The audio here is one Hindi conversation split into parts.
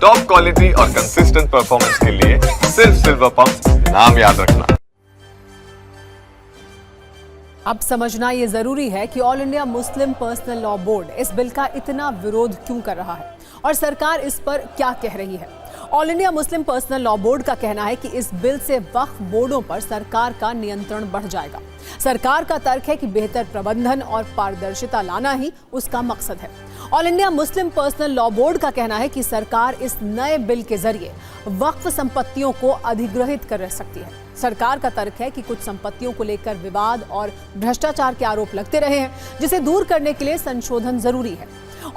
टॉप क्वालिटी और कंसिस्टेंट परफॉर्मेंस के लिए सिर्फ सिल्वर पंप नाम याद रखना। अब समझना ये जरूरी है कि all India Muslim personal law board इस बिल का इतना विरोध क्यों कर रहा है और सरकार इस पर क्या कह रही है। All India Muslim personal law board का कहना है कि इस बिल से वक्फ बोर्डों पर सरकार का नियंत्रण बढ़ जाएगा। सरकार का तर्क है कि बेहतर प्रबंधन और पारदर्शिता लाना ही उसका मकसद है। All India Muslim personal law board का कहना है कि सरकार इस नए बिल के जरिए वक्फ संपत्तियों को अधिग्रहित कर सकती है। सरकार का तर्क है कि कुछ संपत्तियों को लेकर विवाद और भ्रष्टाचार के आरोप लगते रहे हैं, जिसे दूर करने के लिए संशोधन जरूरी है।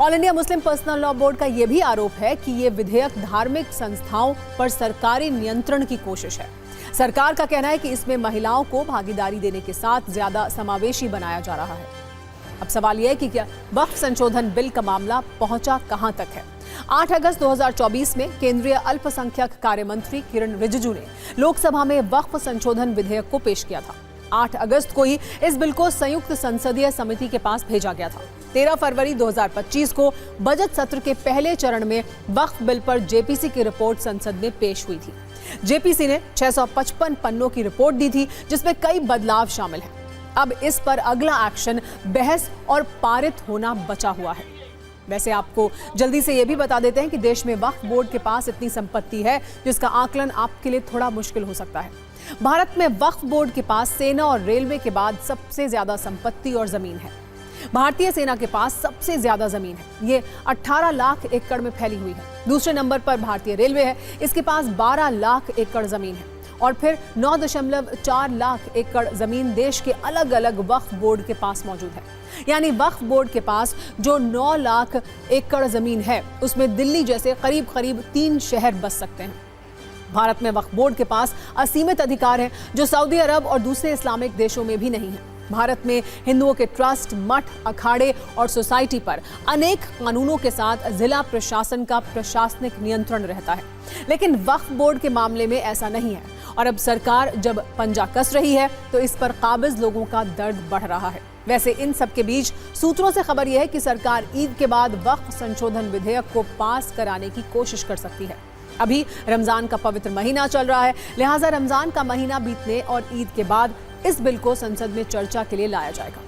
All India Muslim personal law board का यह भी आरोप है कि यह विधेयक धार्मिक संस्थाओं पर सरकारी नियंत्रण की कोशिश है। सरकार का कहना है कि इसमें महिलाओं को भागीदारी देने के साथ ज्यादा समावेशी बनाया जा रहा है। अब सवाल यह है कि क्या वक्फ संशोधन बिल का मामला पहुंचा कहां तक है। 8 अगस्त 2024 में केंद्रीय अल्पसंख्यक कार्य मंत्री किरण रिजिजू ने लोकसभा में वक्फ संशोधन विधेयक को पेश किया था। 8 अगस्त को ही इस बिल को संयुक्त संसदीय समिति के पास भेजा गया था। 13 फरवरी 2025 को बजट सत्र के पहले चरण में वक्फ बिल पर जेपीसी की रिपोर्ट संसद में पेश हुई थी। जेपीसी ने 655 पन्नों की रिपोर्ट दी थी, जिसमें कई बदलाव शामिल हैं। अब इस पर अगला एक्शन बहस और पारित होना बचा हुआ है। वैसे आपको जल्दी से यह भी बता देते हैं कि देश में वक्फ बोर्ड के पास इतनी संपत्ति है जिसका आकलन आपके लिए थोड़ा मुश्किल हो सकता है। भारत में वक्फ बोर्ड के पास सेना और रेलवे के बाद सबसे ज्यादा संपत्ति और जमीन है। भारतीय सेना के पास सबसे ज्यादा जमीन है, ये 18 लाख एकड़ में फैली हुई है। दूसरे नंबर पर भारतीय रेलवे है, इसके पास 12 लाख एकड़ जमीन है और फिर 9.4 लाख एकड़ जमीन देश के अलग अलग वक्फ बोर्ड के पास मौजूद है। यानी वक्फ बोर्ड के पास जो 9 लाख एकड़ जमीन है, उसमें दिल्ली जैसे करीब करीब 3 शहर बस सकते हैं। भारत में वक्फ बोर्ड के पास असीमित अधिकार है, जो सऊदी अरब और दूसरे इस्लामिक देशों में भी नहीं है। भारत में हिंदुओं के ट्रस्ट, मठ, अखाड़े और सोसाइटी पर अनेक कानूनों के साथ जिला प्रशासन का प्रशासनिक नियंत्रण रहता है, लेकिन वक्फ बोर्ड के मामले में ऐसा नहीं है। और अब सरकार जब पंजा कस रही है तो इस पर काबिज लोगों का दर्द बढ़ रहा है। वैसे इन सब के बीच सूत्रों से खबर यह है कि सरकार ईद के बाद वक्फ संशोधन विधेयक को पास कराने की कोशिश कर सकती है। अभी रमजान का पवित्र महीना चल रहा है, लिहाजा रमजान का महीना बीतने और ईद के बाद इस बिल को संसद में चर्चा के लिए लाया जाएगा।